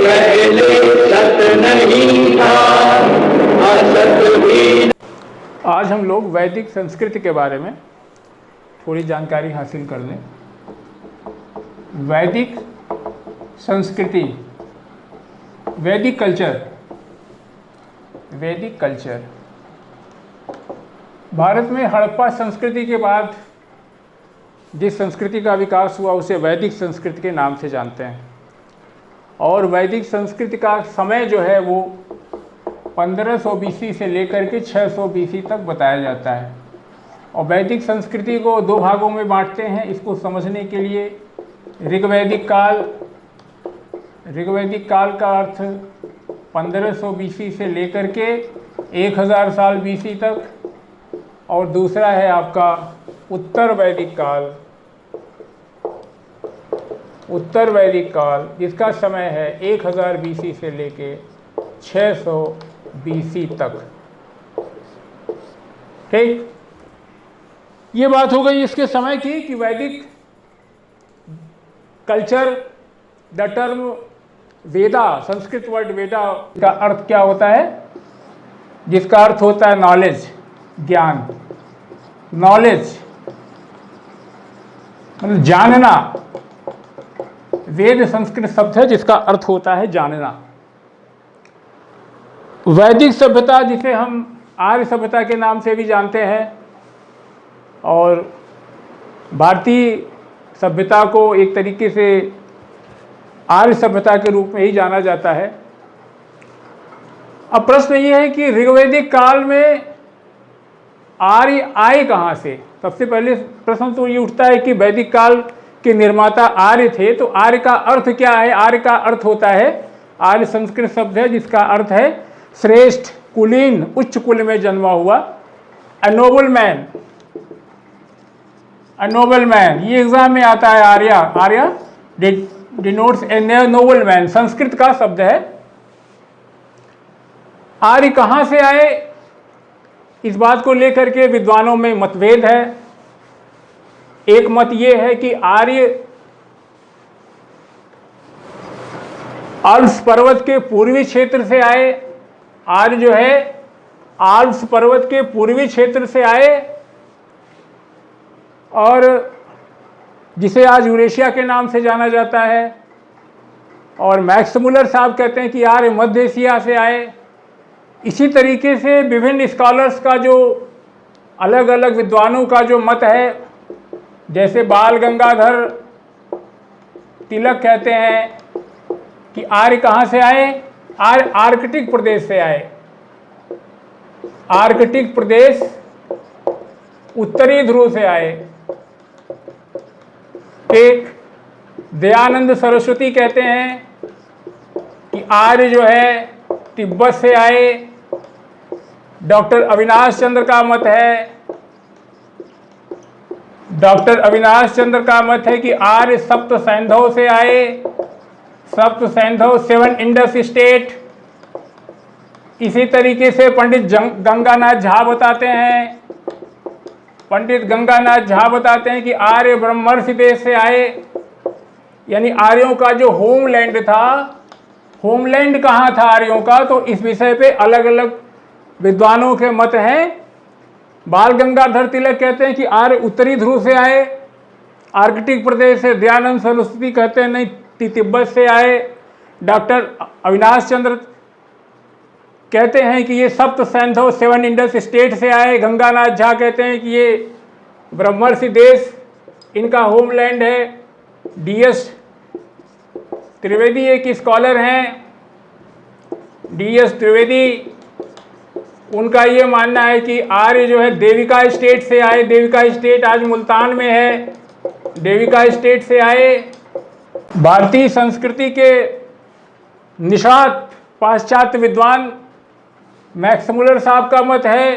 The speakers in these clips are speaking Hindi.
पहले सत नहीं था, असत भी। आज हम लोग वैदिक संस्कृति के बारे में थोड़ी जानकारी हासिल कर लें। वैदिक संस्कृति, वैदिक कल्चर, वैदिक कल्चर भारत में हड़प्पा संस्कृति के बाद जिस संस्कृति का विकास हुआ उसे वैदिक संस्कृति के नाम से जानते हैं। और वैदिक संस्कृति का समय जो है वो 1500 बीसी से लेकर के 600 बीसी तक बताया जाता है। और वैदिक संस्कृति को दो भागों में बांटते हैं। इसको समझने के लिए ऋग्वैदिक काल का अर्थ 1500 बीसी से लेकर के 1000 साल बीसी तक, और दूसरा है आपका उत्तर वैदिक काल जिसका समय है 1000 बीसी से लेके 600 बीसी तक। ठीक, ये बात हो गई इसके समय की कि Vedic culture, the term Veda, Sanskrit word Veda का अर्थ क्या होता है? जिसका अर्थ होता है नॉलेज, ज्ञान। नॉलेज मतलब जानना। वेद संस्कृत शब्द है जिसका अर्थ होता है जानना। वैदिक सभ्यता जिसे हम आर्य सभ्यता के नाम से भी जानते हैं, और भारतीय सभ्यता को एक तरीके से आर्य सभ्यता के रूप में ही जाना जाता है। अब प्रश्न ये है कि ऋग्वैदिक काल में आर्य आए कहाँ से? सबसे पहले प्रश्न तो ये उठता है कि वैदिक काल के निर्माता आर्य थे, तो आर्य का अर्थ क्या है? आर्य का अर्थ होता है, आर्य संस्कृत शब्द है जिसका अर्थ है श्रेष्ठ, कुलीन, उच्च कुल में जन्मा हुआ। अ नोबल मैन, ये एग्जाम में आता है। Arya denotes a noble man, Sanskrit का शब्द है। आर्य कहाँ से आए, इस बात को लेकर के विद्वानों में मतभेद है। एक मत ये है कि आर्य आल्प्स पर्वत के पूर्वी क्षेत्र से आए। आर्य जो है आल्प्स पर्वत के पूर्वी क्षेत्र से आए, और जिसे आज यूरेशिया के नाम से जाना जाता है। और मैक्स मुलर साहब कहते हैं कि आर्य मध्य एशिया से आए। इसी तरीके से विभिन्न स्कॉलर्स का जो अलग अलग विद्वानों का जो मत है, जैसे बाल गंगाधर तिलक कहते हैं कि आर्य कहाँ से आए? आर्य आर्कटिक प्रदेश से आए। आर्कटिक प्रदेश, उत्तरी ध्रुव से आए। एक दयानंद सरस्वती कहते हैं कि आर्य जो है तिब्बत से आए। डॉक्टर अविनाश चंद्र का मत है, डॉक्टर अविनाश चंद्र का मत है कि आर्य सप्त सैंधव से आए। सप्त सैंधव, 7 इंडस स्टेट। इसी तरीके से पंडित गंगानाथ झा बताते हैं, कि आर्य ब्रह्मर्षि देश से आए। यानी आर्यों का जो होमलैंड था, होमलैंड कहाँ था आर्यों का, तो इस विषय पे अलग अलग विद्वानों के मत हैं। बाल गंगाधर तिलक कहते हैं कि आर्य उत्तरी ध्रुव से आए, आर्कटिक प्रदेश से। दयानंद सरस्वती कहते हैं नहीं, तिब्बत से आए। डॉक्टर अविनाश चंद्र कहते हैं कि ये सप्त सैंधव, 7 इंडस स्टेट से आए। गंगानाथ झा कहते हैं कि ये ब्रह्मर्षि देश इनका होमलैंड है। DS त्रिवेदी एक स्कॉलर हैं, DS त्रिवेदी, उनका ये मानना है कि आर्य जो है देविका स्टेट से आए। देविका स्टेट आज मुल्तान में है, देविका स्टेट से आए। भारतीय संस्कृति के निषाद पाश्चात्य विद्वान मैक्स मुलर साहब का मत है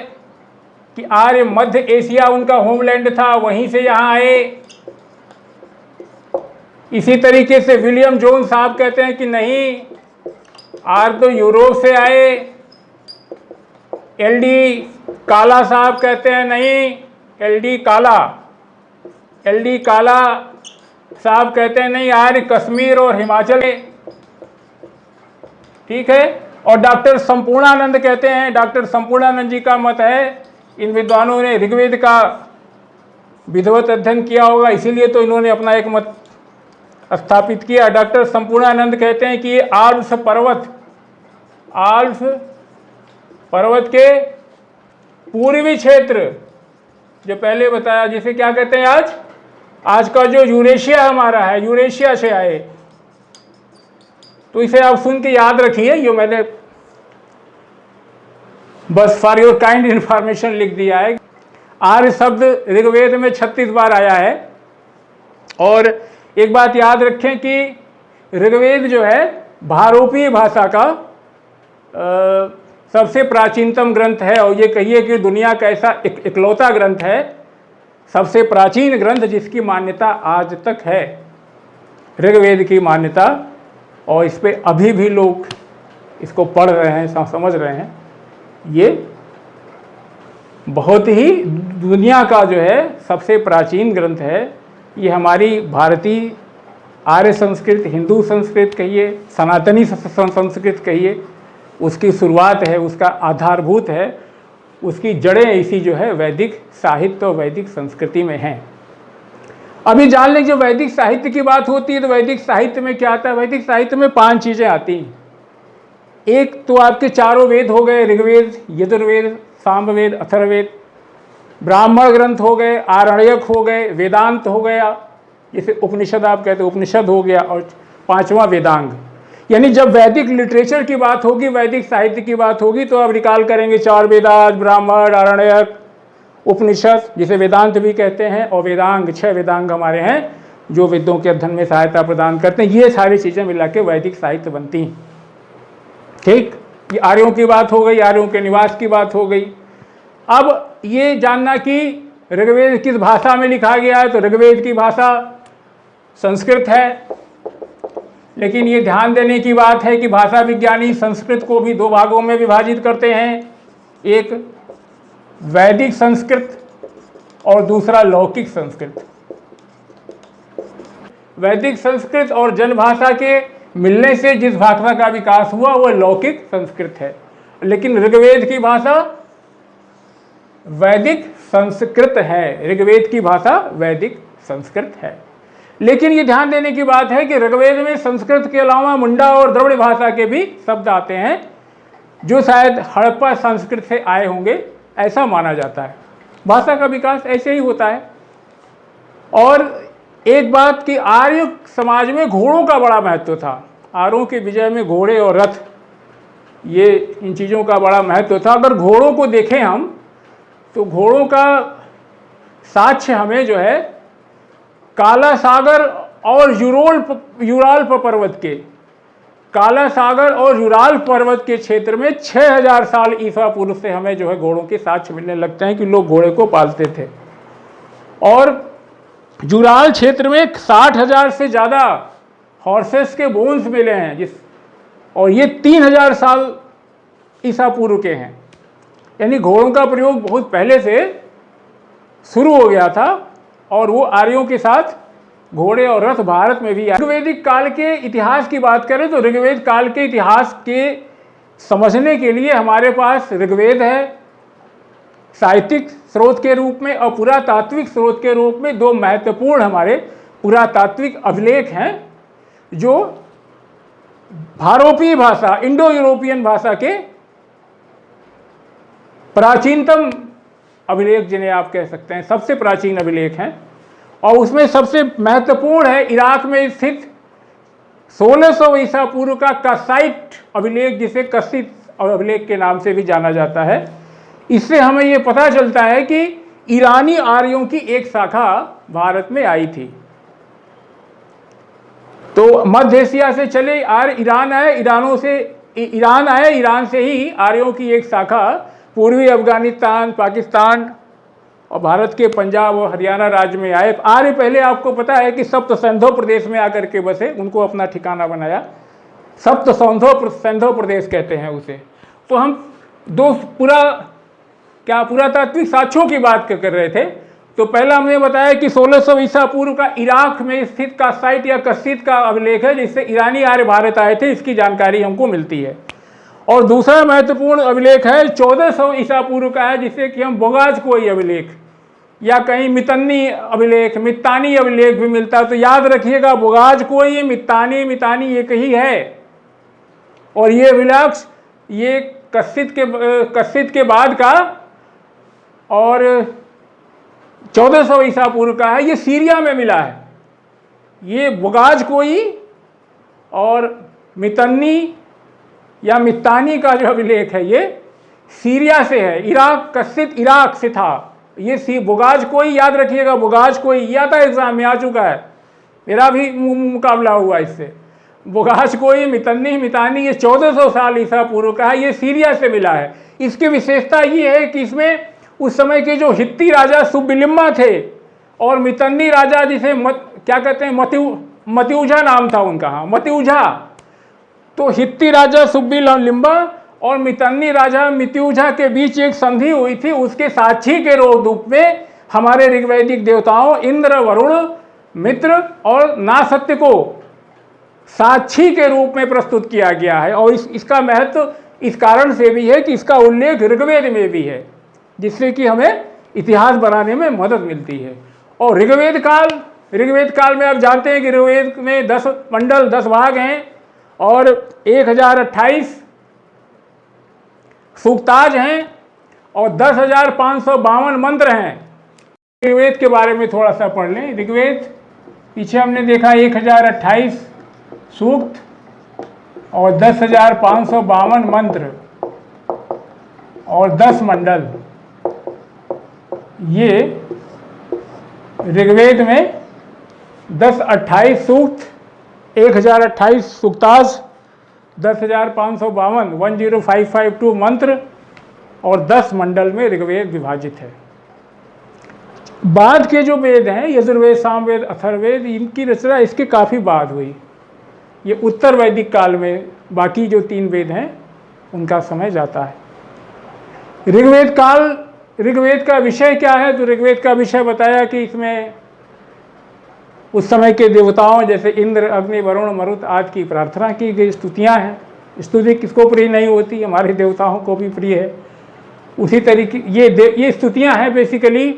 कि आर्य मध्य एशिया उनका होमलैंड था, वहीं से यहाँ आए। इसी तरीके से विलियम जोन्स साहब कहते हैं कि नहीं, आर्य तो यूरोप से आए। LD काला साहब कहते हैं नहीं, LD काला साहब कहते हैं नहीं, आर्य कश्मीर और हिमाचल। ठीक है। और डॉक्टर संपूर्णानंद कहते हैं, डॉक्टर संपूर्णानंद जी का मत है, इन विद्वानों ने ऋग्वेद का विधिवत अध्ययन किया होगा, इसीलिए तो इन्होंने अपना एक मत स्थापित किया। डॉक्टर संपूर्णानंद कहते हैं कि ये आल्प्स पर्वत के पूर्वी क्षेत्र, जो पहले बताया, जिसे क्या कहते हैं आज का जो यूरेशिया हमारा है, यूरेशिया से आए। तो इसे आप सुन के याद रखिए, ये मैंने बस फॉर योर काइंड इंफॉर्मेशन लिख दिया है। आर्य शब्द ऋग्वेद में 36 बार आया है। और एक बात याद रखें कि ऋग्वेद जो है भारोपीय भाषा का सबसे प्राचीनतम ग्रंथ है, और ये कहिए कि दुनिया का ऐसा इकलौता ग्रंथ है, सबसे प्राचीन ग्रंथ जिसकी मान्यता आज तक है, ऋग्वेद की मान्यता। और इस पे अभी भी लोग इसको पढ़ रहे हैं, समझ रहे हैं। ये बहुत ही दुनिया का जो है सबसे प्राचीन ग्रंथ है। ये हमारी भारतीय आर्य संस्कृत, हिंदू संस्कृत कहिए, सनातनी संस्कृत कहिए, उसकी शुरुआत है, उसका आधारभूत है, उसकी जड़ें इसी जो है वैदिक साहित्य और वैदिक संस्कृति में हैं। अभी जान लें, जो वैदिक साहित्य की बात होती है तो वैदिक साहित्य में क्या आता है? वैदिक साहित्य में 5 चीज़ें आती हैं। एक तो आपके चारों वेद हो गए, ऋग्वेद, यजुर्वेद, सामवेद, अथर्ववेद। ब्राह्मण ग्रंथ हो गए, आरण्यक हो गए, वेदांत हो गया, जैसे उपनिषद आप कहते हैं, उपनिषद हो गया, और 5वां वेदांग। यानी जब वैदिक लिटरेचर की बात होगी, वैदिक साहित्य की बात होगी, तो आप रिकॉल करेंगे 4 वेदांत, ब्राह्मण, आरण्यक, उपनिषद, जिसे वेदांत भी कहते हैं, और वेदांग, 6 वेदांग हमारे हैं जो वेदों के अध्ययन में सहायता प्रदान करते हैं। ये सारी चीज़ें मिला के वैदिक साहित्य बनती हैं। ठीक, ये आर्यों की बात हो गई, आर्यों के निवास की बात हो गई। अब ये जानना कि ऋग्वेद किस भाषा में लिखा गया है, तो ऋग्वेद की भाषा संस्कृत है। लेकिन ये ध्यान देने की बात है कि भाषा विज्ञानी संस्कृत को भी 2 भागों में विभाजित करते हैं, एक वैदिक संस्कृत और दूसरा लौकिक संस्कृत। वैदिक संस्कृत और जनभाषा के मिलने से जिस भाषा का विकास हुआ वह लौकिक संस्कृत है। लेकिन ऋग्वेद की भाषा वैदिक संस्कृत है, ऋग्वेद की भाषा वैदिक संस्कृत है। लेकिन ये ध्यान देने की बात है कि ऋग्वेद में संस्कृत के अलावा मुंडा और द्रविड़ भाषा के भी शब्द आते हैं, जो शायद हड़प्पा संस्कृत से आए होंगे, ऐसा माना जाता है। भाषा का विकास ऐसे ही होता है। और एक बात कि आर्य समाज में घोड़ों का बड़ा महत्व था। आर्यों के विजय में घोड़े और रथ, ये इन चीज़ों का बड़ा महत्व था। अगर घोड़ों को देखें हम, तो घोड़ों का साक्ष्य हमें जो है काला सागर और यूराल्प पर्वत के, काला सागर और यूराल्प पर्वत के क्षेत्र में 6000 साल ईसा पूर्व से हमें जो है घोड़ों के साक्ष्य मिलने लगते हैं कि लोग घोड़े को पालते थे। और यूराल क्षेत्र में 60,000 से ज़्यादा हॉर्सेस के बोन्स मिले हैं, और ये 3000 साल ईसा पूर्व के हैं। यानी घोड़ों का प्रयोग बहुत पहले से शुरू हो गया था, और वो आर्यों के साथ घोड़े और रथ भारत में भी आए। ऋग्वेदिक काल के इतिहास की बात करें तो ऋग्वेद काल के इतिहास के समझने के लिए हमारे पास ऋग्वेद है साहित्यिक स्रोत के रूप में, और पुरातात्विक स्रोत के रूप में 2 महत्वपूर्ण हमारे पुरातात्विक अभिलेख हैं, जो भारोपीय भाषा, इंडो यूरोपियन भाषा के प्राचीनतम अभिलेख, जिन्हें आप कह सकते हैं सबसे प्राचीन अभिलेख हैं। और उसमें सबसे महत्वपूर्ण है इराक में स्थित 1600 ईसा पूर्व का कसाइट अभिलेख, जिसे कसित अभिलेख के नाम से भी जाना जाता है। इससे हमें ये पता चलता है कि ईरानी आर्यों की एक शाखा भारत में आई थी। तो मध्य एशिया से चले आर्य ईरान आए, ईरान से ही आर्यों की एक शाखा पूर्वी अफगानिस्तान, पाकिस्तान और भारत के पंजाब और हरियाणा राज्य में आए। आर्य पहले आपको पता है कि सप्त सिंधु प्रदेश में आकर के बसे, उनको अपना ठिकाना बनाया, सप्त सिंधु प्रदेश कहते हैं उसे। तो हम 2 पुरातात्विक साक्ष्यों की बात कर रहे थे। तो पहला हमने बताया कि 1600 ईसा पूर्व का इराक में स्थित कासाइट या कस्सीत का अभिलेख है, जिससे ईरानी आर्य भारत आए थे, इसकी जानकारी हमको मिलती है। और दूसरा महत्वपूर्ण अभिलेख है 1400 ईसा पूर्व का है, जिससे कि हम बोगाजकोई अभिलेख या कहीं मितन्नी अभिलेख, मित्तानी अभिलेख भी मिलता है। तो याद रखिएगा, बोगाजकोई, मितानी एक ही है। और ये अभिलेख ये कस्सीत के बाद का और 1400 ईसा पूर्व का है, ये सीरिया में मिला है। ये बोगाजकोई और मितन्नी या मित्तानी का जो अभिलेख है ये सीरिया से है, इराक, कस्सीत इराक से था। ये बोगाजकोई याद रखिएगा, बोगाजकोई ये आता है एग्जाम में, आ चुका है, मेरा भी मुकाबला हुआ इससे। बोगाजकोई, मितानी ये 1400 साल ईसा पूर्व का है, ये सीरिया से मिला है। इसकी विशेषता ये है कि इसमें उस समय के जो हित्ती राजा सुबिलिम्मा थे और मितन्नी राजा जिसे क्या कहते हैं, मतिउजा नाम था उनका, हाँ मतिउजा। तो हित्ती राजा सुबिलिम्मा और मितन्नी राजा मितिउजा के बीच एक संधि हुई थी, उसके साक्षी के रूप में हमारे ऋग्वैदिक देवताओं इंद्र, वरुण, मित्र और नासत्य को साक्षी के रूप में प्रस्तुत किया गया है। और इसका महत्व इस कारण से भी है कि इसका उल्लेख ऋग्वेद में भी है, जिससे कि हमें इतिहास बनाने में मदद मिलती है। और ऋग्वेद काल में आप जानते हैं कि ऋग्वेद में 10 मंडल 10 भाग हैं और 1028 सूक्ताज हैं और 10,552 मंत्र हैं। ऋग्वेद के बारे में थोड़ा सा पढ़ लें। ऋग्वेद पीछे हमने देखा 1028 सूक्त और 10,552 मंत्र और 10 मंडल। ये ऋग्वेद में 1028 सूक्त, 1028 सूक्ताज, 10,552 10552 मंत्र और 10 मंडल में ऋग्वेद विभाजित है। बाद के जो वेद हैं, यजुर्वेद, सामवेद, अथर्ववेद, इनकी रचना इसके काफ़ी बाद हुई। ये उत्तर वैदिक काल में बाकी जो 3 वेद हैं उनका समय जाता है। ऋग्वेद का विषय क्या है? तो ऋग्वेद का विषय बताया कि इसमें उस समय के देवताओं जैसे इंद्र, अग्नि, वरुण, मरुत आदि की प्रार्थना की गई, स्तुतियाँ हैं। स्तुति किसको प्रिय नहीं होती, हमारे देवताओं को भी प्रिय है। उसी तरीके ये स्तुतियाँ हैं बेसिकली।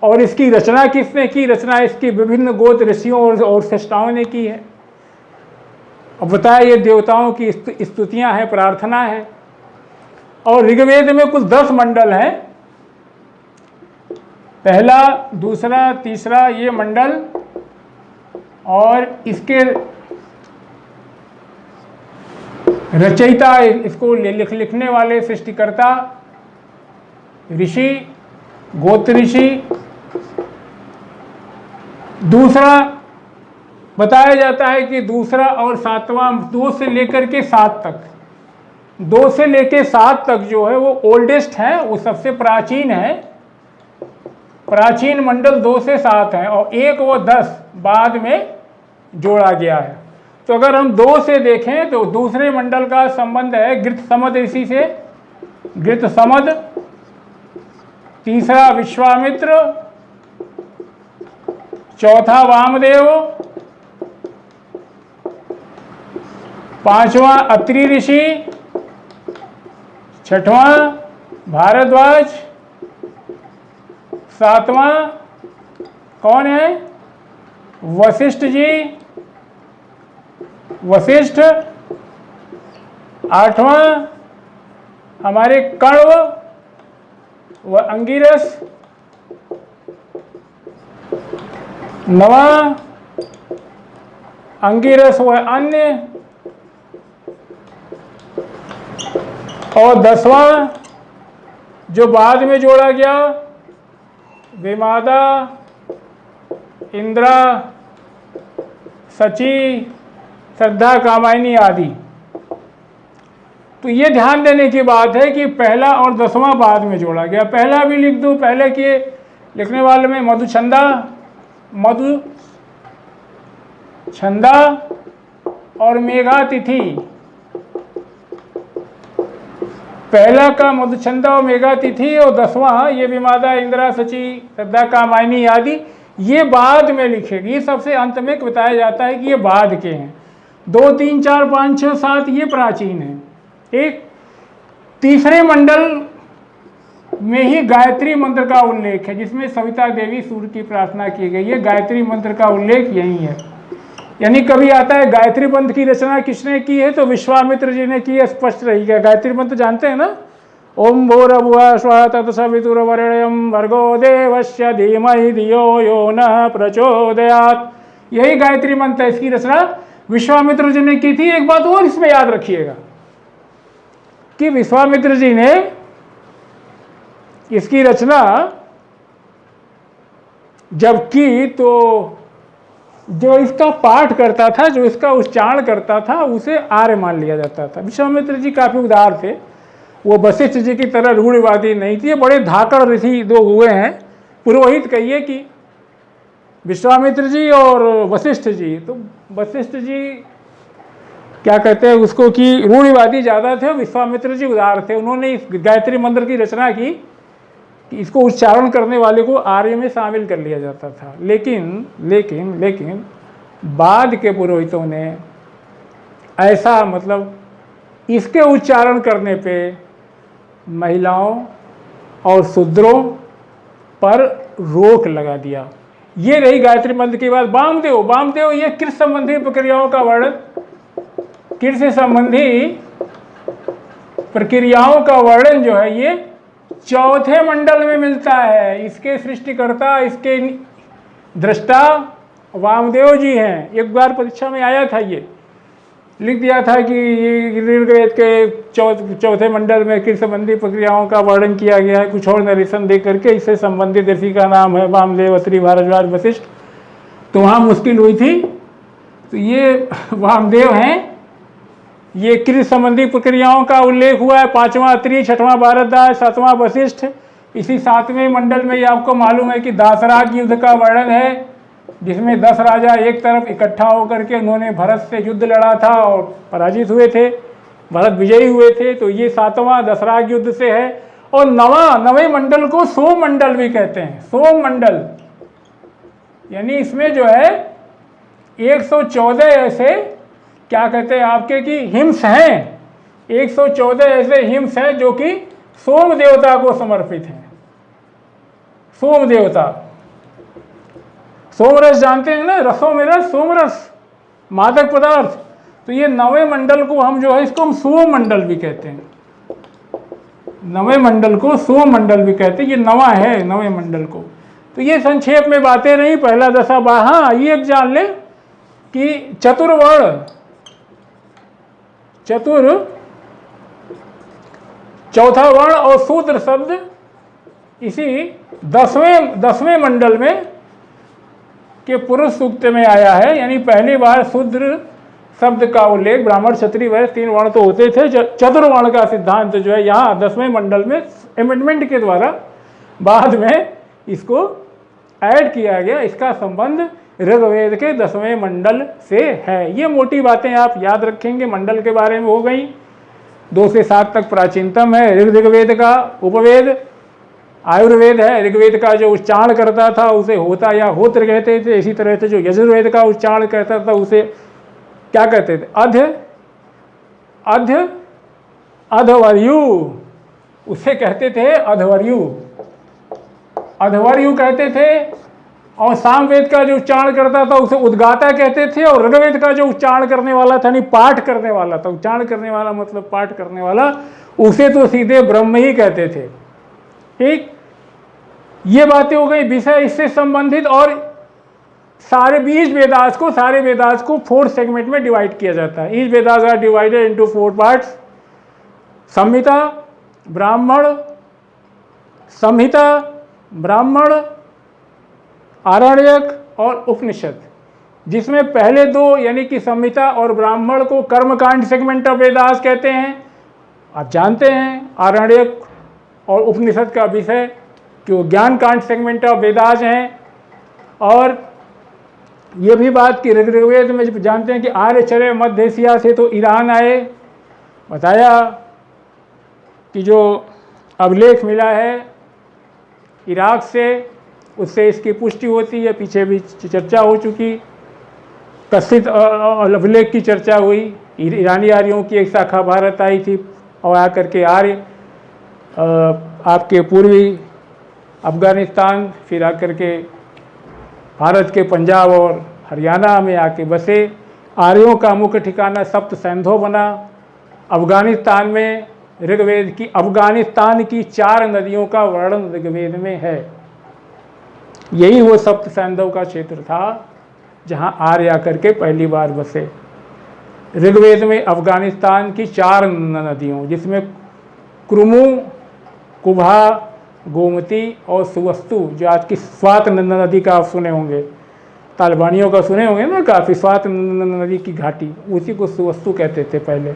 और इसकी रचना किसने की? रचना इसकी विभिन्न गोत्र ऋषियों और श्रेष्ठाओं ने की है। अब बताया ये देवताओं की स्तुतियाँ हैं, प्रार्थना है। और ऋग्वेद में कुल 10 मंडल हैं, पहला, दूसरा, तीसरा ये मंडल। और इसके रचयिता, इसको लिखने वाले सृष्टिकर्ता ऋषि, गोत्र ऋषि। दूसरा बताया जाता है कि दूसरा और सातवां 2 से लेकर के 7 तक, 2 से लेकर 7 तक जो है वो ओल्डेस्ट है, वो सबसे प्राचीन है। प्राचीन मंडल 2 से 7 है और 1 व 10 बाद में जोड़ा गया है। तो अगर हम 2 से देखें तो दूसरे मंडल का संबंध है गृतसमद ऋषि से, गृतसमद। तीसरा विश्वामित्र, चौथा वामदेव, 5वां अत्रि ऋषि, 6वां भारद्वाज, 7वां कौन है? वशिष्ठ जी, वशिष्ठ। 8वां हमारे कण्व व अंगिरस। 9वां अंगिरस व अन्य। और 10वां जो बाद में जोड़ा गया, विमादा, इंद्रा, सची, श्रद्धा, कामायनी आदि। तो ये ध्यान देने की बात है कि पहला और 10वां बाद में जोड़ा गया। पहला भी लिख दूं, पहले के लिखने वाले में मधुछंदा और मेघातिथि पहला का मधुछंदा और मेघा तिथि और 10वां ये विमादा इंदिरा सची श्रद्धा कामायनी आदि, ये बाद में लिखेगी। ये सबसे अंत में बताया जाता है कि ये बाद के हैं। 2, 3, 4, 5, 6, 7 ये प्राचीन है। एक तीसरे मंडल में ही गायत्री मंत्र का उल्लेख है, जिसमें सविता देवी सूर्य की प्रार्थना की गई है। गायत्री मंत्र का उल्लेख यही है। यानी कभी आता है गायत्री मंत्र की रचना किसने की है, तो विश्वामित्र जी ने की है, स्पष्ट रही है। गायत्री मंत्र जानते हैं ना, ओम भूर्भुवः स्वः तत्सवितुर्वरेण्यं भर्गो देवस्य धीमहि धियो यो नः प्रचोदयात्, यही गायत्री मंत्र है। इसकी रचना विश्वामित्र जी ने की थी। एक बात और इसमें याद रखिएगा कि विश्वामित्र जी ने इसकी रचना जब की तो जो इसका पाठ करता था, जो इसका उच्चारण करता था, उसे आर्य मान लिया जाता था। विश्वामित्र जी काफी उदार थे, वो वशिष्ठ जी की तरह रूढ़िवादी नहीं थी। बड़े धाकड़ ऋषि दो हुए हैं, पुरोहित कहिए कि विश्वामित्र जी और वशिष्ठ जी। तो वशिष्ठ जी क्या कहते हैं उसको कि रूढ़िवादी ज़्यादा थे और विश्वामित्र जी उदार थे। उन्होंने इस गायत्री मंत्र की रचना की कि इसको उच्चारण करने वाले को आर्य में शामिल कर लिया जाता था। लेकिन बाद के पुरोहितों ने ऐसा, मतलब इसके उच्चारण करने पे महिलाओं और शूद्रों पर रोक लगा दिया। ये रही गायत्री मंत्र की बात। वामदेव ये कृषि संबंधी प्रक्रियाओं का वर्णन, कृषि संबंधी प्रक्रियाओं का वर्णन जो है ये चौथे मंडल में मिलता है। इसके सृष्टिकर्ता, इसके दृष्टा वामदेव जी हैं। एक बार परीक्षा में आया था, ये लिख दिया था कि ऋग्वेद के चौथे मंडल में कृषि संबंधी प्रक्रियाओं का वर्णन किया गया है, कुछ और नरेशन दे करके। इससे संबंधित ऋषि का नाम है वामदेव, अत्रि, भारद्वाज, वशिष्ठ। तो वहाँ मुश्किल हुई थी। तो ये वामदेव हैं। ये कृषि संबंधी प्रक्रियाओं का उल्लेख हुआ है। 5वां अत्रि, 6वां भारद्वाज, 7वां वशिष्ठ। इसी 7वें मंडल में ये आपको मालूम है कि दासराग युद्ध का वर्णन है, जिसमें 10 राजा एक तरफ इकट्ठा होकर के उन्होंने भरत से युद्ध लड़ा था और पराजित हुए थे, भरत विजयी हुए थे। तो ये 7वां दसराग युद्ध से है। और 9वें मंडल को सोम मंडल भी कहते हैं। सोम मंडल यानी इसमें जो है 114 ऐसे क्या कहते हैं आपके कि हिम्स हैं। 114 ऐसे हिम्स हैं जो कि सोम देवता को समर्पित हैं। सोम देवता, सोमरस जानते हैं ना, रसों में रस, सोमरस मादक पदार्थ। तो ये 9वें मंडल को हम जो है इसको हम सोम मंडल भी कहते हैं। 9वें मंडल को सोम मंडल भी कहते हैं। ये 9वां है 9वें मंडल को। तो ये संक्षेप में बातें रही। पहला दशा हाँ ये एक जान ले कि चौथा वर्ण और शूद्र शब्द इसी 10वें मंडल में के पुरुष सूक्त में आया है। यानी पहली बार शूद्र शब्द का उल्लेख, ब्राह्मण क्षत्रिय वैश्य 3 वर्ण तो होते थे, चतुर्वर्ण का सिद्धांत जो है यहाँ 10वें मंडल में अमेंडमेंट के द्वारा बाद में इसको ऐड किया गया। इसका संबंध ऋग्वेद के 10वें मंडल से है। ये मोटी बातें आप याद रखेंगे। मंडल के बारे में हो गई। 2 से 7 तक प्राचीनतम है ऋग्वेद का उपवेद। आयुर्वेद है, ऋग्वेद का जो उच्चारण करता था उसे होता या होत्र कहते थे। इसी तरह से जो यजुर्वेद का उच्चारण करता था उसे क्या कहते थे, अधवर्यु उसे कहते थे, अधवर्यु कहते थे। और सामवेद का जो उच्चारण करता था उसे उद्गाता कहते थे। और ऋग्वेद का जो उच्चारण करने वाला था, नहीं पाठ करने वाला था, उच्चारण करने वाला मतलब पाठ करने वाला, उसे तो सीधे ब्रह्म ही कहते थे। ठीक, ये बातें हो गई विषय इससे संबंधित। और सारे वेदास को 4 सेगमेंट में डिवाइड किया जाता है। Each Vedas are divided into 4 parts. Samhita, Brahmana, Aranyaka और उपनिषद, जिसमें पहले 2 यानी कि संहिता और ब्राह्मण को कर्मकांड सेगमेंट ऑफ वेदास कहते हैं। आप जानते हैं आरण्यक और उपनिषद का विषय कि वो ज्ञान कांड सेगमेंट ऑफ वेदास हैं। और ये भी बात कि ऋग्वेद में जानते हैं कि आर्यचर्य मध्य एशिया से तो ईरान आए, बताया। कि जो अभिलेख मिला है इराक से, उससे इसकी पुष्टि होती है। पीछे भी चर्चा हो चुकी, कथित अभिलेख की चर्चा हुई। ईरानी आर्यों की एक शाखा भारत आई थी और आकर के आर्य आपके पूर्वी अफगानिस्तान, फिर आकर के भारत के पंजाब और हरियाणा में आके बसे। आर्यों का मुख्य ठिकाना सप्त सैंधो बना। अफगानिस्तान में ऋग्वेद की अफगानिस्तान की 4 नदियों का वर्णन ऋग्वेद में है। यही वो सप्त सैंधव का क्षेत्र था जहां आर्य आकर के पहली बार बसे। ऋग्वेद में अफगानिस्तान की 4 नदियों, जिसमें क्रुमु, कुभा, गोमती और सुवस्तु, जो आज की स्वात नदी का आप सुने होंगे, तालिबानियों का सुने होंगे ना काफ़ी, स्वात नदी की घाटी, उसी को सुवस्तु कहते थे पहले।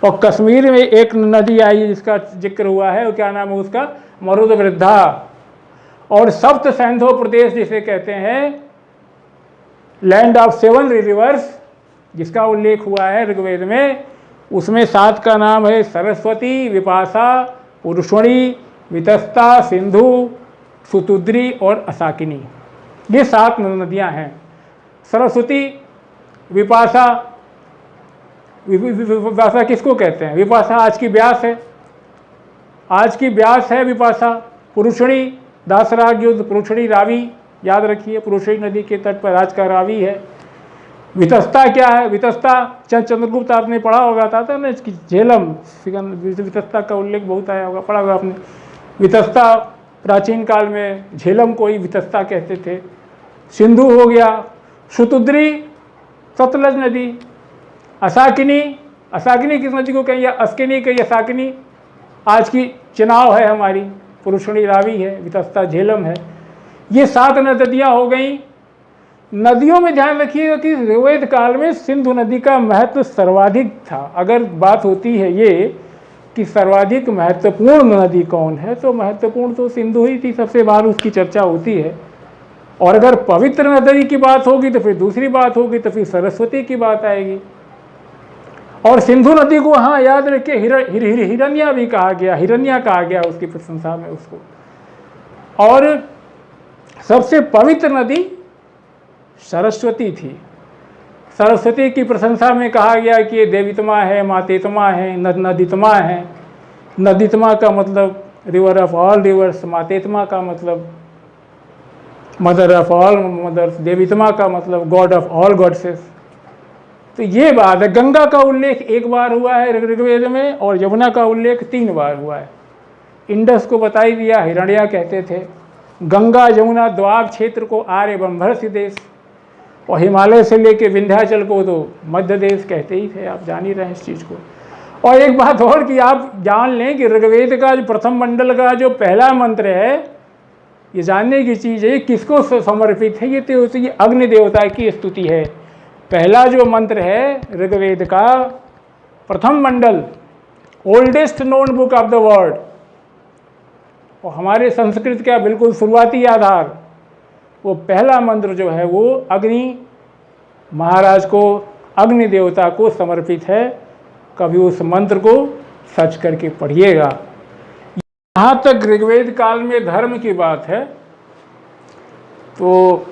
और कश्मीर में एक नदी आई जिसका जिक्र हुआ है, और क्या नाम है उसका, मरुदवृद्धा। और सप्त सैंधो प्रदेश जिसे कहते हैं, लैंड ऑफ 7 रिवर्स, जिसका उल्लेख हुआ है ऋग्वेद में, उसमें 7 का नाम है सरस्वती, विपाशा, पुरुषणी, वितस्ता, सिंधु, सुतुद्री और असाकिनी। ये 7 नदियां हैं। सरस्वती, विपाशा, विपाशा किसको कहते हैं? विपाशा आज की ब्यास है, आज की ब्यास है विपाशा। पुरुषणी, दासराग युद्ध, पुरुषणी रावी, याद रखिए, पुरुषणी नदी के तट पर आज का रावी है। वितस्ता क्या है? वितस्ता चंद्रगुप्त आपने पढ़ा होगा, था ना इसकी झेलम, वितस्ता का उल्लेख बहुत आया होगा, पढ़ा होगा आपने। वितस्ता प्राचीन काल में झेलम को ही वितस्ता कहते थे। सिंधु हो गया। सुतुद्री सतलज नदी। असाकिनी, असाकिनी किस नदी को कहें, या अस्किनी कहिए, असाकिनी आज की चुनाव है हमारी, पुरुषणी रावी है, वितस्ता झेलम है। ये 7 नदियाँ हो गई। नदियों में ध्यान रखिएगा कि ऋग्वेद काल में सिंधु नदी का महत्व सर्वाधिक था। अगर बात होती है ये कि सर्वाधिक महत्वपूर्ण नदी कौन है, तो महत्वपूर्ण तो सिंधु ही थी, सबसे बार उसकी चर्चा होती है। और अगर पवित्र नदी की बात होगी तो फिर दूसरी बात होगी, तो फिर सरस्वती की बात आएगी। और सिंधु नदी को हाँ याद रखिए हिरण्या भी कहा गया, हिरण्या कहा गया उसकी प्रशंसा में उसको। और सबसे पवित्र नदी सरस्वती थी। सरस्वती की प्रशंसा में कहा गया कि ये देवीतमा है, मातेतमा है, नदीतमा है। नदीतमा का मतलब रिवर ऑफ ऑल रिवर्स, मातेतमा का मतलब मदर ऑफ ऑल मदर्स, देवीतमा का मतलब गॉड ऑफ ऑल गॉडसेस। तो ये बात है। गंगा का उल्लेख 1 बार हुआ है ऋग्वेद में, और यमुना का उल्लेख 3 बार हुआ है। इंडस को बता ही दिया, हिरण्या कहते थे। गंगा यमुना द्वाब क्षेत्र को आर्य ब्रह्मर्षि देश, और हिमालय से लेके विंध्याचल को तो मध्य देश कहते ही थे, आप जान ही रहे हैं इस चीज़ को। और एक बात और कि आप जान लें कि ऋग्वेद का जो प्रथम मंडल का जो पहला मंत्र है, ये जानने की चीज़ है किसको समर्पित है। ये तो ये अग्नि देवता की स्तुति है। पहला जो मंत्र है ऋग्वेद का प्रथम मंडल, oldest known book of the world, और हमारे संस्कृत का बिल्कुल शुरुआती आधार, वो पहला मंत्र जो है वो अग्नि महाराज को, अग्नि देवता को समर्पित है। कभी उस मंत्र को सर्च करके पढ़िएगा। यहाँ तक ऋग्वेद काल में धर्म की बात है, तो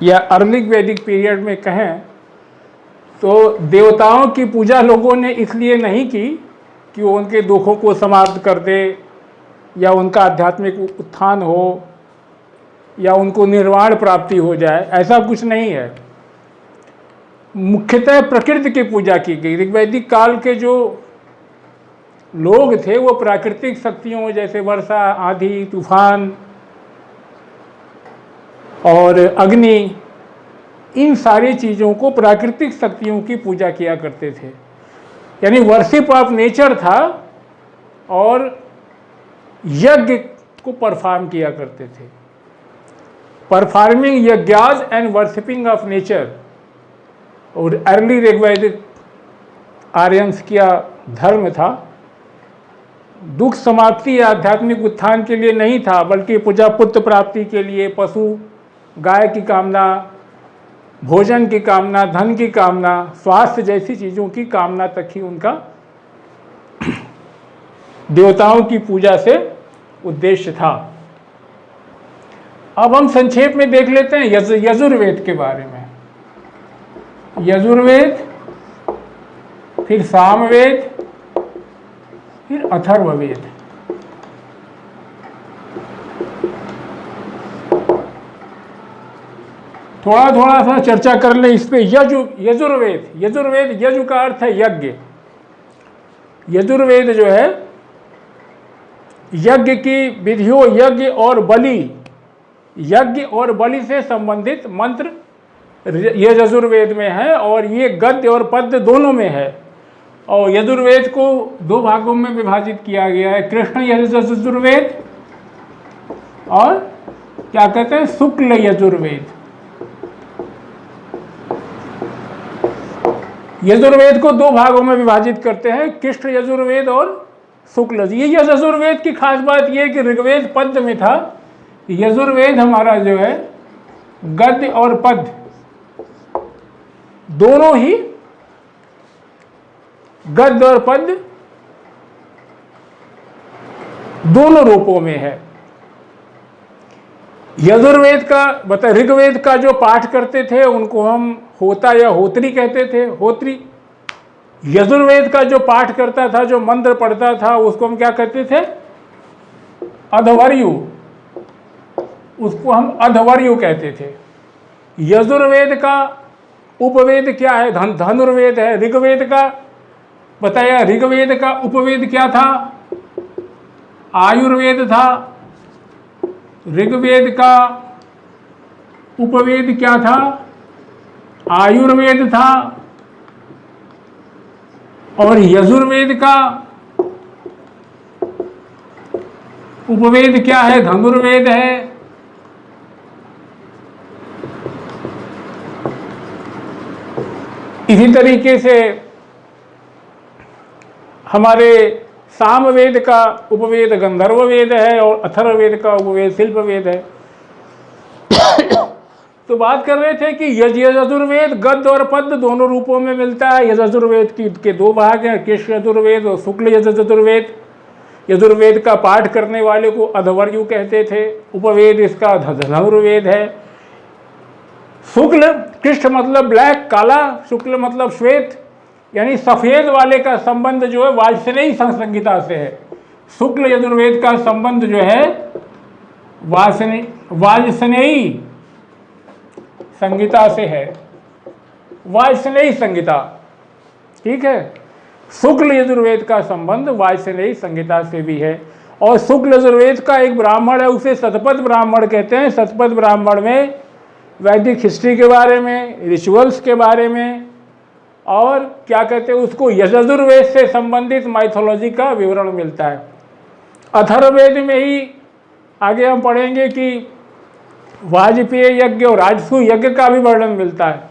या अर्ली वैदिक पीरियड में कहें तो देवताओं की पूजा लोगों ने इसलिए नहीं की कि वो उनके दुखों को समाप्त कर दे, या उनका आध्यात्मिक उत्थान हो, या उनको निर्वाण प्राप्ति हो जाए, ऐसा कुछ नहीं है। मुख्यतः प्रकृति की पूजा की गई। ऋग्वैदिक काल के जो लोग थे वो प्राकृतिक शक्तियों जैसे वर्षा, आंधी, तूफान और अग्नि, इन सारी चीज़ों को प्राकृतिक शक्तियों की पूजा किया करते थे। यानी वर्शिप ऑफ नेचर था, और यज्ञ को परफॉर्म किया करते थे। Performing yajnas and worshipping of nature. और अर्ली ऋग्वैदिक आर्यंस का धर्म था। दुख समाप्ति या आध्यात्मिक उत्थान के लिए नहीं था, बल्कि पूजा पुत्र प्राप्ति के लिए, पशु गाय की कामना, भोजन की कामना, धन की कामना, स्वास्थ्य जैसी चीज़ों की कामना तक ही उनका देवताओं की पूजा से उद्देश्य था। अब हम संक्षेप में देख लेते हैं यजुर्वेद के बारे में। यजुर्वेद, फिर सामवेद, फिर अथर्ववेद। थोड़ा थोड़ा सा चर्चा कर ले इस पे। यजुर्वेद, यजुर्वेद, यजु का अर्थ है यज्ञ। यजुर्वेद जो है यज्ञ की विधियों, यज्ञ और बलि, यज्ञ और बलि से संबंधित मंत्र ये यजुर्वेद में है, और ये गद्य और पद्य दोनों में है। और यजुर्वेद को दो भागों में विभाजित किया गया है, कृष्ण यजुर्वेद और क्या कहते हैं, शुक्ल यजुर्वेद। यजुर्वेद को दो भागों में विभाजित करते हैं, कृष्ण यजुर्वेद और शुक्ल। ये यजुर्वेद की खास बात यह है कि ऋग्वेद पद्य में था, यजुर्वेद हमारा जो है गद्य और पद्य दोनों ही, गद्य और पद्य दोनों रूपों में है। यजुर्वेद का बता, ऋग्वेद का जो पाठ करते थे उनको हम होता या होत्री कहते थे, होत्री। यजुर्वेद का जो पाठ करता था, जो मंत्र पढ़ता था, उसको हम क्या कहते थे, अधवर्यु, उसको हम अधवर्यु कहते थे। यजुर्वेद का उपवेद क्या है, धनुर्वेद है। ऋग्वेद का बताया, ऋग्वेद का उपवेद क्या था, आयुर्वेद था। ऋग्वेद का उपवेद क्या था, आयुर्वेद था। और यजुर्वेद का उपवेद क्या है, धनुर्वेद है। इसी तरीके से हमारे सामवेद का उपवेद गंधर्ववेद है, और अथर्ववेद का उपवेद शिल्पवेद है। तो बात कर रहे थे कि यजुर्वेद गद्य और पद्य दोनों रूपों में मिलता है। यजुर्वेद के दो भाग हैं, कृष्ण यजुर्वेद और शुक्ल यजुर्वेद। यजुर्वेद का पाठ करने वाले को अधवर्यु कहते थे। उपवेद इसका धनुर्वेद है। शुक्ल, कृष्ण मतलब ब्लैक, काला, शुक्ल मतलब श्वेत, यानी सफेद वाले का संबंध जो है वाजसनेयी संहिता से है। शुक्ल यजुर्वेद का संबंध जो है वाजसनेयी संहिता से है, वाजसनेयी संहिता, ठीक है। शुक्ल यजुर्वेद का संबंध वाजसनेयी संहिता से भी है। और शुक्ल यजुर्वेद का एक ब्राह्मण है, उसे शतपथ ब्राह्मण कहते हैं। शतपथ ब्राह्मण में वैदिक हिस्ट्री के बारे में, रिचुअल्स के बारे में, और क्या कहते हैं उसको, यजुर्वेद से संबंधित माइथोलॉजी का विवरण मिलता है। अथर्ववेद में ही आगे हम पढ़ेंगे कि वाजपेय यज्ञ और राजसूय यज्ञ का भी वर्णन मिलता है।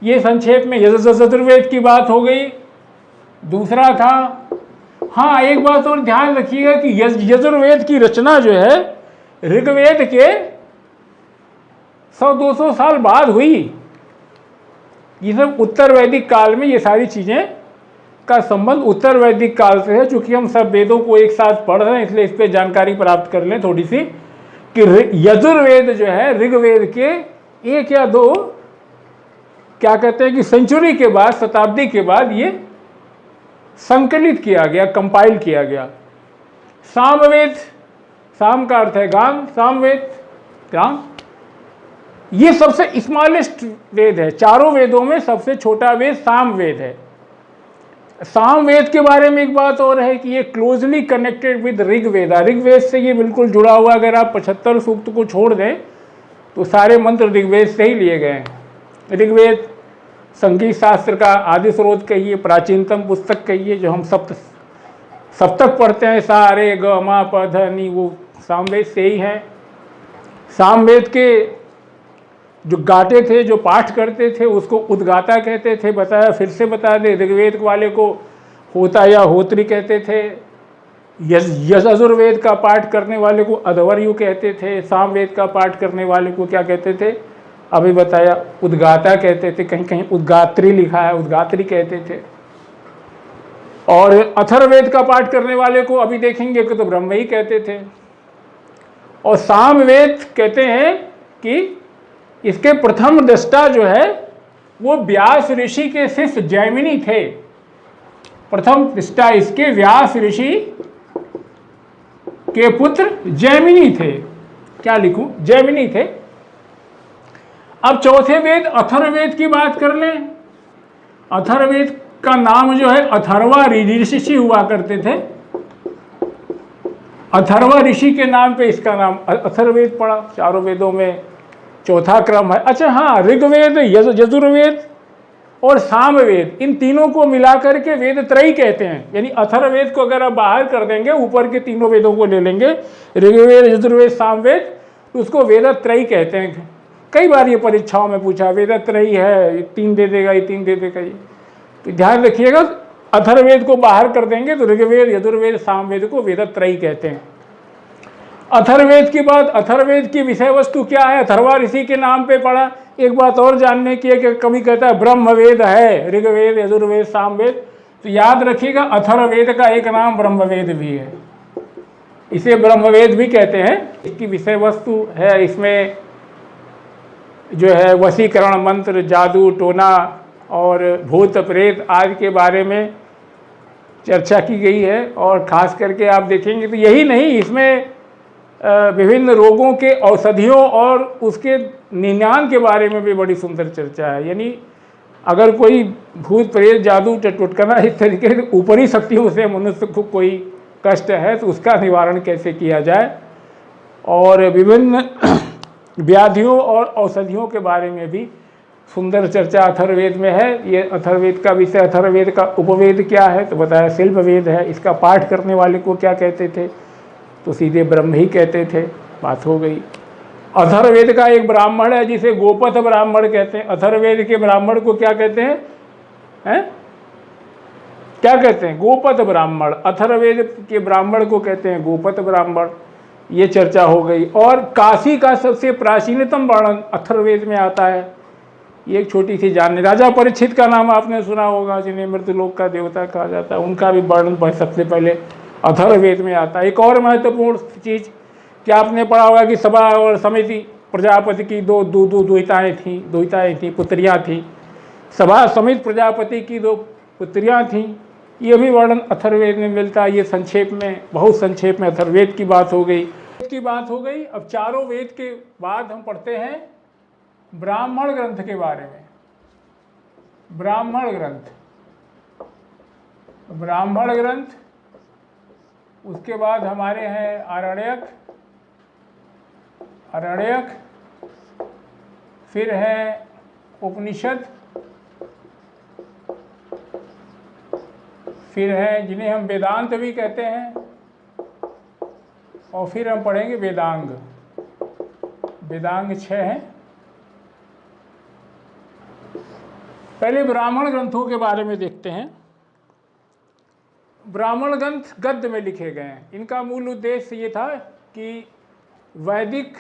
ये संक्षेप में यजुर्वेद की बात हो गई। दूसरा था, हाँ एक बात और ध्यान रखिएगा कि यजुर्वेद की रचना जो है ऋग्वेद के 100-200 साल बाद हुई। ये सब उत्तर वैदिक काल में, ये सारी चीज़ें का संबंध उत्तर वैदिक काल से है। चूँकि हम सब वेदों को एक साथ पढ़ रहे हैं, इसलिए इस पर जानकारी प्राप्त कर लें थोड़ी सी कि यजुर्वेद जो है ऋग्वेद के 1 या 2 क्या कहते हैं कि सेंचुरी के बाद, शताब्दी के बाद ये संकलित किया गया, कंपाइल किया गया। सामवेद, साम का अर्थ है गाम, सामवेद गाम, ये सबसे स्मॉलेस्ट वेद है। चारों वेदों में सबसे छोटा वेद सामवेद है। सामवेद के बारे में एक बात और है कि ये closely connected with Rigveda. Rigveda से ये बिल्कुल जुड़ा हुआ। अगर आप 75 सूक्त को छोड़ दें तो सारे मंत्र ऋग्वेद से ही लिए गए हैं। ऋग्वेद संगीत शास्त्र का आदि स्रोत कहिए, प्राचीनतम पुस्तक कहिए, जो हम सप्तक पढ़ते हैं, सा रे ग म प ध नि, वो सामवेद से ही हैं। सामवेद के जो गाते थे, जो पाठ करते थे, उसको उद्गाता कहते थे। बताया, फिर से बता दे, ऋग्वेद वाले को होता या होत्री कहते थे। यजुर्वेद का पाठ करने वाले को अधवर्यु कहते थे। सामवेद का पाठ करने वाले को क्या कहते थे, अभी बताया, उद्गाता कहते थे। कहीं कहीं उद्गात्री लिखा है, उद्गात्री कहते थे। और अथर्ववेद का पाठ करने वाले को अभी देखेंगे कि तो ब्रह्म ही कहते थे। और सामवेद कहते हैं कि इसके प्रथम दृष्टा जो है वो व्यास ऋषि के शिष्य जैमिनी थे। प्रथम दृष्टा इसके व्यास ऋषि के पुत्र जैमिनी थे। क्या लिखूं? जैमिनी थे। अब चौथे वेद अथर्ववेद की बात कर लें। अथर्ववेद का नाम जो है अथर्वा ऋषि हुआ करते थे। अथर्वा ऋषि के नाम पे इसका नाम अथर्ववेद पड़ा। चारों वेदों में चौथा क्रम है। अच्छा हाँ, ऋग्वेद, यजुर्वेद और सामवेद, इन तीनों को मिलाकर के वेद त्रयी कहते हैं। यानी अथर्ववेद को अगर आप बाहर कर देंगे, ऊपर के तीनों वेदों को ले लेंगे, ऋग्वेद, यजुर्वेद, सामवेद, तो उसको वेद त्रयी कहते हैं। कई बार ये परीक्षाओं में पूछा, वेद त्रयी है, ये 3 दे देगा, ये 3 दे देगा। ये तो ध्यान रखिएगा, अथर्ववेद को बाहर कर देंगे तो ऋग्वेद, यजुर्वेद, सामवेद को वेद त्रयी कहते हैं। अथर्ववेद की बात, अथर्ववेद की विषय वस्तु क्या है? अथर्वा ऋषि के नाम पे पड़ा। एक बात और जानने की है कि कभी कहता है ब्रह्मवेद है, ऋग्वेद, यजुर्वेद, सामवेद, तो याद रखिएगा अथर्ववेद का एक नाम ब्रह्मवेद भी है। इसे ब्रह्मवेद भी कहते हैं। इसकी विषय वस्तु है, इसमें जो है वशीकरण मंत्र, जादू टोना और भूत प्रेत आदि के बारे में चर्चा की गई है। और खास करके आप देखेंगे तो यही नहीं, इसमें विभिन्न रोगों के औषधियों और उसके निदान के बारे में भी बड़ी सुंदर चर्चा है। यानी अगर कोई भूत प्रेत, जादू, टुटकना, इस तरीके से ऊपरी शक्तियों से मनुष्य को कोई कष्ट है तो उसका निवारण कैसे किया जाए, और विभिन्न व्याधियों और औषधियों के बारे में भी सुंदर चर्चा अथर्ववेद में है। ये अथर्ववेद का विषय। अथर्ववेद का उपवेद क्या है तो बताया शिल्पवेद है। इसका पाठ करने वाले को क्या कहते थे तो सीधे ब्रह्म ही कहते थे। बात हो गई। अथर्ववेद का एक ब्राह्मण है जिसे गोपथ ब्राह्मण कहते हैं। अथर्ववेद के ब्राह्मण को क्या कहते हैं? क्या कहते हैं? गोपथ ब्राह्मण। अथर्ववेद के ब्राह्मण को कहते हैं गोपथ ब्राह्मण। ये चर्चा हो गई। और काशी का सबसे प्राचीनतम वर्णन अथर्ववेद में आता है। ये एक छोटी सी जानने, राजा परीक्षित का नाम आपने सुना होगा, जिन्हें मृतलोक का देवता कहा जाता है। उनका भी वर्णन सबसे पहले अथर्ववेद में आता है। एक और महत्वपूर्ण चीज़ क्या आपने पढ़ा होगा कि सभा और समिति प्रजापति की दो दुहिताएँ थीं, पुत्रियाँ थीं। सभा समित प्रजापति की 2 पुत्रियाँ थीं। ये भी वर्णन अथर्ववेद में मिलता है। ये संक्षेप में, बहुत संक्षेप में अथर्ववेद की बात हो गई। अब चारों वेद के बाद हम पढ़ते हैं ब्राह्मण ग्रंथ के बारे में। ब्राह्मण ग्रंथ, उसके बाद हमारे हैं आरण्यक, फिर है उपनिषद, फिर है जिन्हें हम वेदांत भी कहते हैं, और फिर हम पढ़ेंगे वेदांग। 6 हैं। पहले ब्राह्मण ग्रंथों के बारे में देखते हैं। ब्राह्मण ग्रंथ गद्य में लिखे गए हैं। इनका मूल उद्देश्य ये था कि वैदिक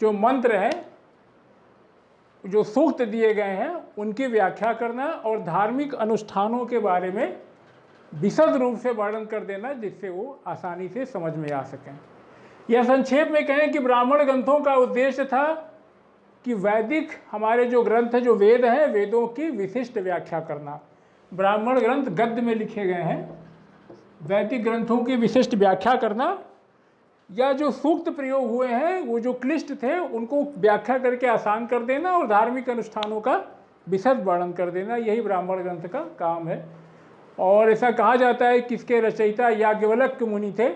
जो मंत्र हैं, जो सूक्त दिए गए हैं, उनकी व्याख्या करना और धार्मिक अनुष्ठानों के बारे में विशद रूप से वर्णन कर देना, जिससे वो आसानी से समझ में आ सकें। यह संक्षेप में कहें कि ब्राह्मण ग्रंथों का उद्देश्य था कि वैदिक हमारे जो ग्रंथ जो वेद हैं, वेदों की विशिष्ट व्याख्या करना। ब्राह्मण ग्रंथ गद्य में लिखे गए हैं। वैदिक ग्रंथों की विशिष्ट व्याख्या करना, या जो सूक्त प्रयोग हुए हैं वो जो क्लिष्ट थे उनको व्याख्या करके आसान कर देना और धार्मिक अनुष्ठानों का विशद वर्णन कर देना, यही ब्राह्मण ग्रंथ का काम है। और ऐसा कहा जाता है कि इसके रचयिता याज्ञवल्क्य मुनि थे।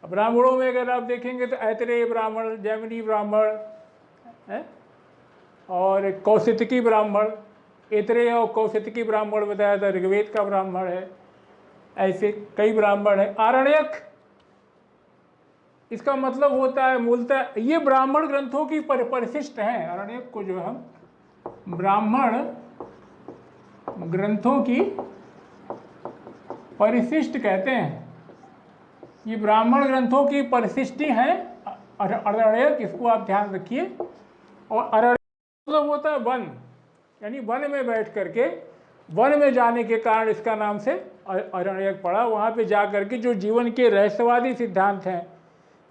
ब्राह्मणों में अगर आप देखेंगे तो ऐतरेय ब्राह्मण, जैमिनी ब्राह्मण है, और कौशितकी ब्राह्मण। ऐतरेय और कौशितकी ब्राह्मण बताया था, ऋग्वेद का ब्राह्मण है। ऐसे कई ब्राह्मण है। आरण्यक, इसका मतलब होता है मूलतः ये ब्राह्मण ग्रंथों की परिशिष्ट हैं। आरण्यक को जो हम ब्राह्मण ग्रंथों की परिशिष्ट कहते हैं। ये ब्राह्मण ग्रंथों की परिशिष्टि हैं आरण्यक, इसको आप ध्यान रखिए। और आरण्यक मतलब होता है वन, यानी वन में बैठ करके वन में जाने के कारण इसका नाम से आरण्यक पड़ा। वहाँ पे जा करके जो जीवन के रहस्यवादी सिद्धांत हैं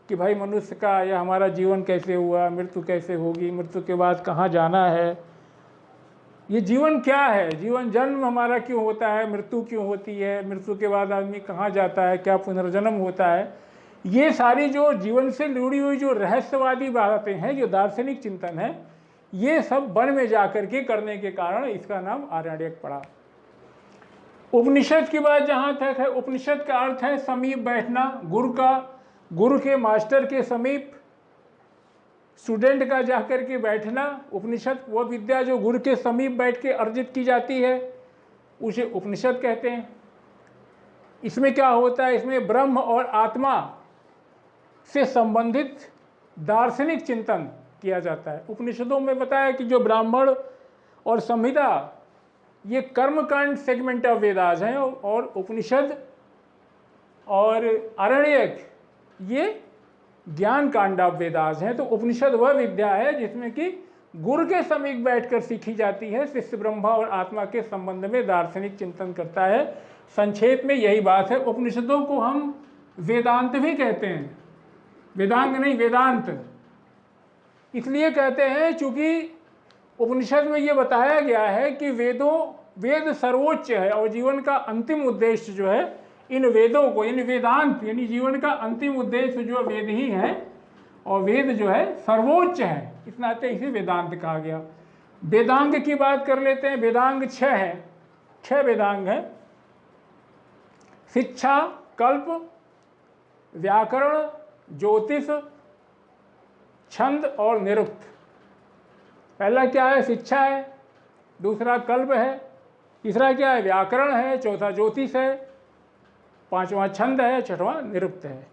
कि भाई मनुष्य का या हमारा जीवन कैसे हुआ, मृत्यु कैसे होगी, मृत्यु के बाद कहाँ जाना है, ये जीवन क्या है, जीवन जन्म हमारा क्यों होता है, मृत्यु क्यों होती है, मृत्यु के बाद आदमी कहाँ जाता है, क्या पुनर्जन्म होता है, ये सारी जो जीवन से जुड़ी हुई जो रहस्यवादी बातें हैं, जो दार्शनिक चिंतन है, ये सब वन में जाकर के करने के कारण इसका नाम आरण्यक पड़ा। उपनिषद की बात जहाँ तक है, उपनिषद का अर्थ है समीप बैठना, गुरु के मास्टर के समीप स्टूडेंट का जाकर के बैठना। उपनिषद वह विद्या जो गुरु के समीप बैठ के अर्जित की जाती है उसे उपनिषद कहते हैं। इसमें क्या होता है, इसमें ब्रह्म और आत्मा से संबंधित दार्शनिक चिंतन किया जाता है। उपनिषदों में बताया कि जो ब्राह्मण और संहिता ये कर्मकांड सेगमेंट ऑफ वेदास हैं और उपनिषद और आरण्यक ये ज्ञान कांड ऑफ वेदास हैं। तो उपनिषद वह विद्या है जिसमें कि गुरु के समीप बैठकर सीखी जाती है, शिष्य ब्रह्मा और आत्मा के संबंध में दार्शनिक चिंतन करता है। संक्षेप में यही बात है। उपनिषदों को हम वेदांत भी कहते हैं, वेदांग नहीं, वेदांत इसलिए कहते हैं चूँकि उपनिषद में ये बताया गया है कि वेद सर्वोच्च है और जीवन का अंतिम उद्देश्य जो है इन वेदों को, इन वेदांत यानी जीवन का अंतिम उद्देश्य जो वेद ही है और वेद जो है सर्वोच्च है, इस नाते इसे वेदांत कहा गया। वेदांग की बात कर लेते हैं। वेदांग 6 हैं, 6 वेदांग हैं। शिक्षा, कल्प, व्याकरण, ज्योतिष, छंद और निरुक्त। पहला क्या है, शिक्षा है, दूसरा कल्प है, तीसरा क्या है, व्याकरण है, चौथा ज्योतिष है, पांचवा छंद है, छठवां निरुक्त है।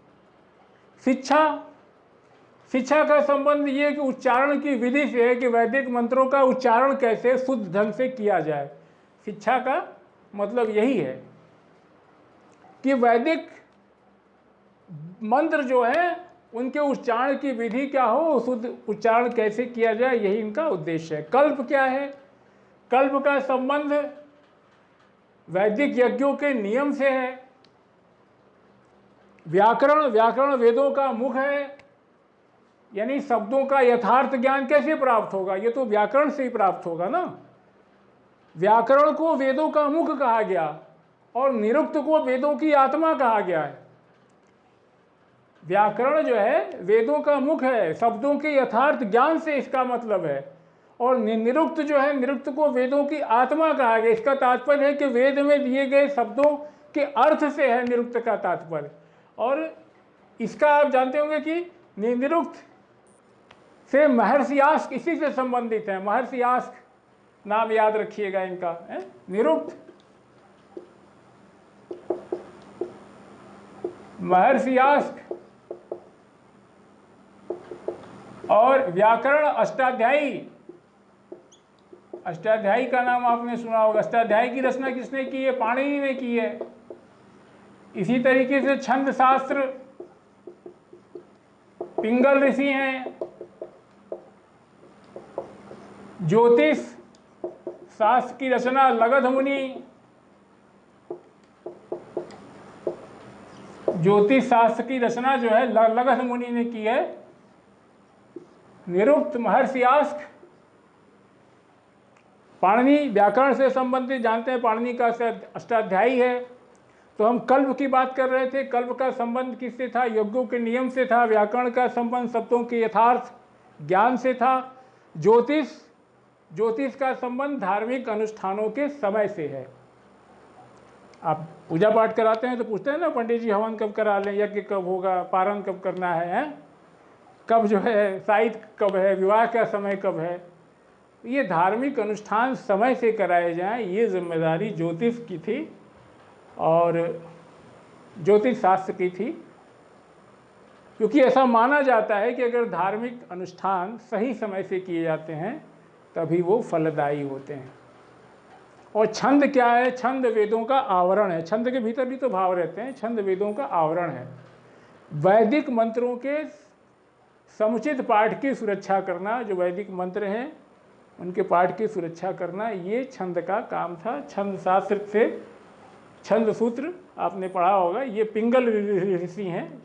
शिक्षा का संबंध ये कि उच्चारण की विधि से है कि वैदिक मंत्रों का उच्चारण कैसे शुद्ध ढंग से किया जाए। शिक्षा का मतलब यही है कि वैदिक मंत्र जो है उनके उच्चारण की विधि क्या हो, शुद्ध उच्चारण कैसे किया जाए, यही इनका उद्देश्य है। कल्प क्या है, कल्प का संबंध वैदिक यज्ञों के नियम से है। व्याकरण वेदों का मुख है, यानी शब्दों का यथार्थ ज्ञान कैसे प्राप्त होगा, ये तो व्याकरण से ही प्राप्त होगा ना। व्याकरण को वेदों का मुख कहा गया और निरुक्त को वेदों की आत्मा कहा गया है। व्याकरण जो है वेदों का मुख है, शब्दों के यथार्थ ज्ञान से इसका मतलब है, और निरुक्त जो है, निरुक्त को वेदों की आत्मा कहा गया। इसका तात्पर्य है कि वेद में दिए गए शब्दों के अर्थ से है निरुक्त का तात्पर्य। और इसका आप जानते होंगे कि निरुक्त से महर्षि यास्क इसी से संबंधित है। महर्षि यास्क नाम याद रखिएगा इनका है। निरुक्त महर्षि यास्क और व्याकरण अष्टाध्यायी का नाम आपने सुना होगा। अष्टाध्यायी की रचना किसने की है, पाणिनि ने की है। इसी तरीके से छंद शास्त्र पिंगल ऋषि हैं। ज्योतिष शास्त्र की रचना लगध मुनि, ज्योतिष शास्त्र की रचना जो है लगध मुनि ने की है। निरुक्त महर्षि यास्क। पाणिनि व्याकरण से संबंधित जानते हैं, पाणिनि का अष्टाध्यायी है। तो हम कल्प की बात कर रहे थे। कल्प का संबंध किससे था, यज्ञों के नियम से था। व्याकरण का संबंध शब्दों के यथार्थ ज्ञान से था। ज्योतिष का संबंध धार्मिक अनुष्ठानों के समय से है। आप पूजा पाठ कराते हैं तो पूछते हैं ना, पंडित जी हवन कब करा लें, यज्ञ कब होगा, पारण कब करना है, कब जो है साहित्य कब है, विवाह का समय कब है। ये धार्मिक अनुष्ठान समय से कराए जाएं, ये जिम्मेदारी ज्योतिष की थी और ज्योतिष शास्त्र की थी। क्योंकि ऐसा माना जाता है कि अगर धार्मिक अनुष्ठान सही समय से किए जाते हैं तभी वो फलदायी होते हैं। और छंद क्या है, छंद वेदों का आवरण है। छंद के भीतर भी तो भाव रहते हैं, छंद वेदों का आवरण है। वैदिक मंत्रों के समुचित पाठ की सुरक्षा करना। जो वैदिक मंत्र हैं उनके पाठ की सुरक्षा करना, ये छंद का काम था। छंद शास्त्र से, छंद सूत्र आपने पढ़ा होगा, ये पिंगल ऋषि हैं,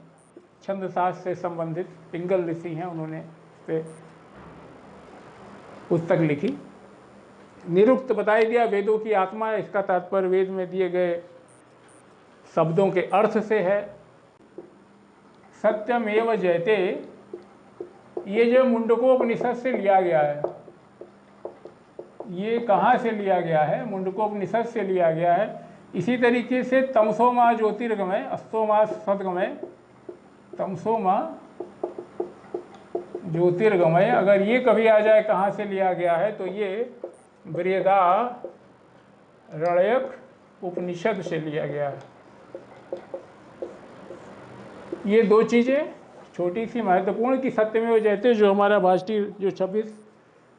छंद शास्त्र से संबंधित पिंगल ऋषि हैं, उन्होंने पे पुस्तक लिखी। निरुक्त बताया गया वेदों की आत्मा, इसका तात्पर्य वेद में दिए गए शब्दों के अर्थ से है। सत्यमेव जयते, ये जो मुंडकोपनिषद से लिया गया है, ये कहाँ से लिया गया है? मुंडकोपनिषद से लिया गया है। इसी तरीके से तमसोमा ज्योतिर्गमय अस्तोमा सद्गमय, तमसोमा ज्योतिर्गमय, अगर ये कभी आ जाए कहाँ से लिया गया है, तो ये बृहदारण्यक उपनिषद से लिया गया है। ये दो चीज़ें छोटी सी महत्वपूर्ण कि सत्यमेव जयते जो हमारा राष्ट्रीय जो 26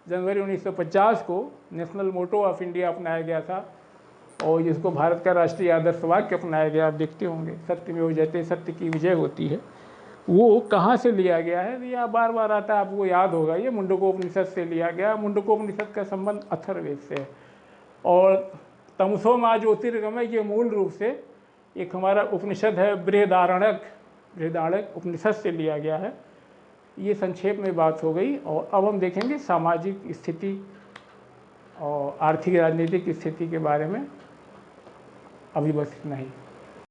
जनवरी 1950 को नेशनल मोटो ऑफ इंडिया अपनाया गया था और जिसको भारत का राष्ट्रीय आदर्श वाक्य अपनाया गया, आप देखते होंगे, सत्यमेव जयते, सत्य की विजय होती है, वो कहाँ से लिया गया है? यह बार बार आता है, आपको याद होगा, ये मुंडकोपनिषद से लिया गया। मुंडकोपनिषद का संबंध अथर्ववेद से है। और तमसोमा ज्योतिर्गमय ये मूल रूप से एक हमारा उपनिषद है, बृहदारण्यक उपनिषद से लिया गया है। ये संक्षेप में बात हो गई। और अब हम देखेंगे सामाजिक स्थिति और आर्थिक राजनीतिक स्थिति के बारे में। अभी बस इतना ही।